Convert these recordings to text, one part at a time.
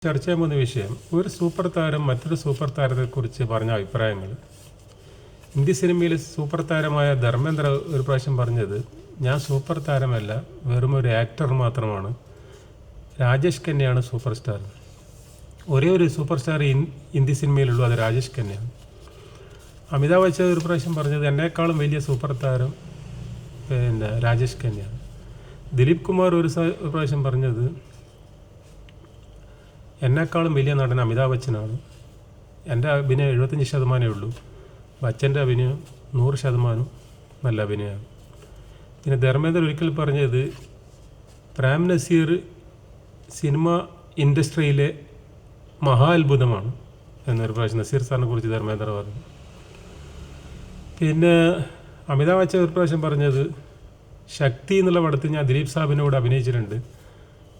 ചർച്ച ചെയ്യാൻ പോകുന്ന വിഷയം ഒരു സൂപ്പർ താരം മറ്റൊരു സൂപ്പർ താരത്തെക്കുറിച്ച് പറഞ്ഞ അഭിപ്രായങ്ങൾ. ഇന്ത്യ സിനിമയിലെ സൂപ്പർ താരമായ ധർമ്മേന്ദ്ര ഒരു പ്രാവശ്യം പറഞ്ഞത്, ഞാൻ സൂപ്പർ താരമല്ല, വെറും ഒരു ആക്ടർ മാത്രമാണ്. രാജേഷ് ഖന്നയാണ് സൂപ്പർ സ്റ്റാർ. ഒരേ ഒരു സൂപ്പർ സ്റ്റാർ ഇന്ത്യ സിനിമയിലുള്ളൂ, അത് രാജേഷ് ഖന്നയാണ്. അമിതാഭ് ബച്ചൻ ഒരു പ്രാവശ്യം പറഞ്ഞത്, എന്നേക്കാളും വലിയ സൂപ്പർ താരം രാജേഷ് ഖന്നയാണ്. ദിലീപ് കുമാർ ഒരു പ്രാവശ്യം പറഞ്ഞത്, എന്നെക്കാളും വലിയ നടൻ അമിതാഭ് ബച്ചനാണ്. എൻ്റെ അഭിനയം 75% ഉള്ളൂ, ബച്ചൻ്റെ അഭിനയം 100% നല്ല അഭിനയമാണ്. പിന്നെ ധർമ്മേന്ദ്ര ഒരിക്കൽ പറഞ്ഞത്, പ്രേം നസീർ സിനിമ ഇൻഡസ്ട്രിയിലെ മഹാ അത്ഭുതമാണ് എന്നൊരു പ്രാവശ്യം നസീർ സാറിനെ കുറിച്ച് ധർമ്മേന്ദ്ര പറഞ്ഞു. പിന്നെ അമിതാഭ് ബച്ചൻ ഒരു പ്രാവശ്യം പറഞ്ഞത്, ശക്തി എന്നുള്ള പടത്തിൽ ഞാൻ ദിലീപ് സാബിനോട് അഭിനയിച്ചിട്ടുണ്ട്,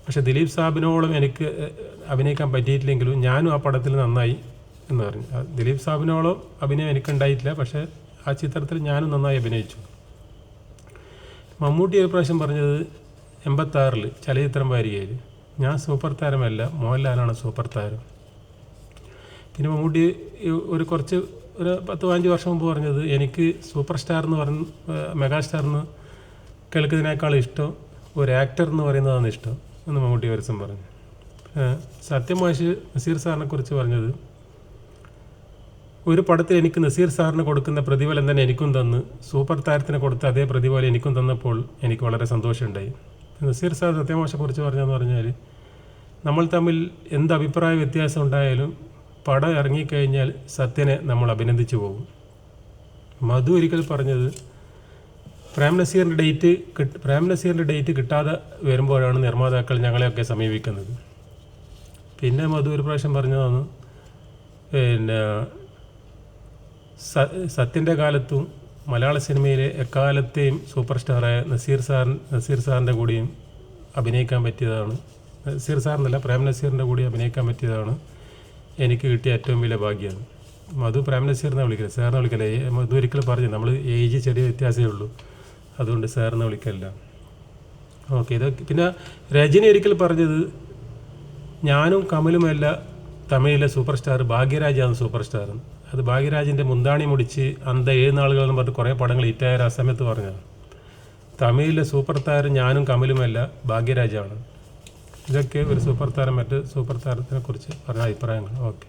പക്ഷേ ദിലീപ് സാബിനോളം എനിക്ക് അഭിനയിക്കാൻ പറ്റിയിട്ടില്ലെങ്കിലും ഞാനും ആ പടത്തിൽ നന്നായി എന്ന് പറഞ്ഞു. ദിലീപ് സാബിനോളം അഭിനയം എനിക്കുണ്ടായിട്ടില്ല, പക്ഷേ ആ ചിത്രത്തിൽ ഞാനും നന്നായി അഭിനയിച്ചു. മമ്മൂട്ടി ഒരു പ്രാവശ്യം പറഞ്ഞത് 86 ചലച്ചിത്രം വാരികയിൽ, ഞാൻ സൂപ്പർ താരമല്ല, മോഹൻലാലാണ് സൂപ്പർ താരം. പിന്നെ മമ്മൂട്ടി ഒരു 10-15 വർഷം മുമ്പ് പറഞ്ഞത്, എനിക്ക് സൂപ്പർ സ്റ്റാർ എന്ന് പറഞ്ഞ് മെഗാസ്റ്റാർ എന്ന് കേൾക്കുന്നതിനേക്കാൾ ഇഷ്ടം ഒരു ആക്ടർ എന്ന് പറയുന്നതാണ് ഇഷ്ടം എന്ന് മമ്മൂട്ടി ഒരു ദിവസം പറഞ്ഞു. സത്യമാഷ് നസീർ സാറിനെ കുറിച്ച് പറഞ്ഞത്, ഒരു പടത്തിൽ എനിക്ക് നസീർ സാറിന് കൊടുക്കുന്ന പ്രതിഫലം തന്നെ എനിക്കും തന്ന് സൂപ്പർ താരത്തിന് കൊടുത്ത അതേ പ്രതിഫലം എനിക്കും തന്നപ്പോൾ എനിക്ക് വളരെ സന്തോഷമുണ്ടായി. നസീർ സാർ സത്യമാഷെ കുറിച്ച് പറഞ്ഞതെന്ന് പറഞ്ഞാൽ, നമ്മൾ തമ്മിൽ എന്ത് അഭിപ്രായ വ്യത്യാസം ഉണ്ടായാലും പടം ഇറങ്ങിക്കഴിഞ്ഞാൽ സത്യനെ നമ്മൾ അഭിനന്ദിച്ചു പോകും. മധു ഒരിക്കൽ പറഞ്ഞത്, പ്രേം നസീറിൻ്റെ ഡേറ്റ് കിട്ടാതെ വരുമ്പോഴാണ് നിർമ്മാതാക്കൾ ഞങ്ങളെയൊക്കെ സമീപിക്കുന്നത്. പിന്നെ മധു ഒരു പ്രാവശ്യം പറഞ്ഞതാണ്, സത്യൻ്റെ കാലത്തും മലയാള സിനിമയിലെ എക്കാലത്തെയും സൂപ്പർ സ്റ്റാറായ നസീർ സാറിൻ്റെ കൂടിയും അഭിനയിക്കാൻ പറ്റിയതാണ്, നസീർ സാറിനല്ല പ്രേം നസീറിൻ്റെ കൂടി അഭിനയിക്കാൻ പറ്റിയതാണ് എനിക്ക് കിട്ടിയ ഏറ്റവും വലിയ ഭാഗ്യമാണ്. മധു പ്രേം നസീറിനെ വിളിക്കില്ല, സാറിനെ വിളിക്കില്ല. മധു ഒരിക്കൽ പറഞ്ഞു, നമ്മൾ ഏജ് ചെറിയ വ്യത്യാസമേ ഉള്ളൂ, അതുകൊണ്ട് സാറിനെ വിളിക്കല്ല. ഓക്കെ. ഇതൊക്കെ. പിന്നെ രജനി ഒരിക്കൽ പറഞ്ഞത്, ഞാനും കമലുമല്ല തമിഴിലെ സൂപ്പർ സ്റ്റാർ, ഭാഗ്യരാജാണ് സൂപ്പർ സ്റ്റാർ. അത് ഭാഗ്യരാജിൻ്റെ മുന്താണി മുടിച്ച് അന്ത 7 നാളുകളെന്ന് പറഞ്ഞിട്ട് കുറേ പടങ്ങൾ ഹിറ്റായ ആ സമയത്ത് പറഞ്ഞതാണ്. തമിഴിലെ സൂപ്പർ താരം ഞാനും കമലുമല്ല, ഭാഗ്യരാജാണ്. ഇതൊക്കെ ഒരു സൂപ്പർ താരം മറ്റ് സൂപ്പർ താരത്തിനെ കുറിച്ച് പറഞ്ഞ അഭിപ്രായങ്ങൾ. ഓക്കെ.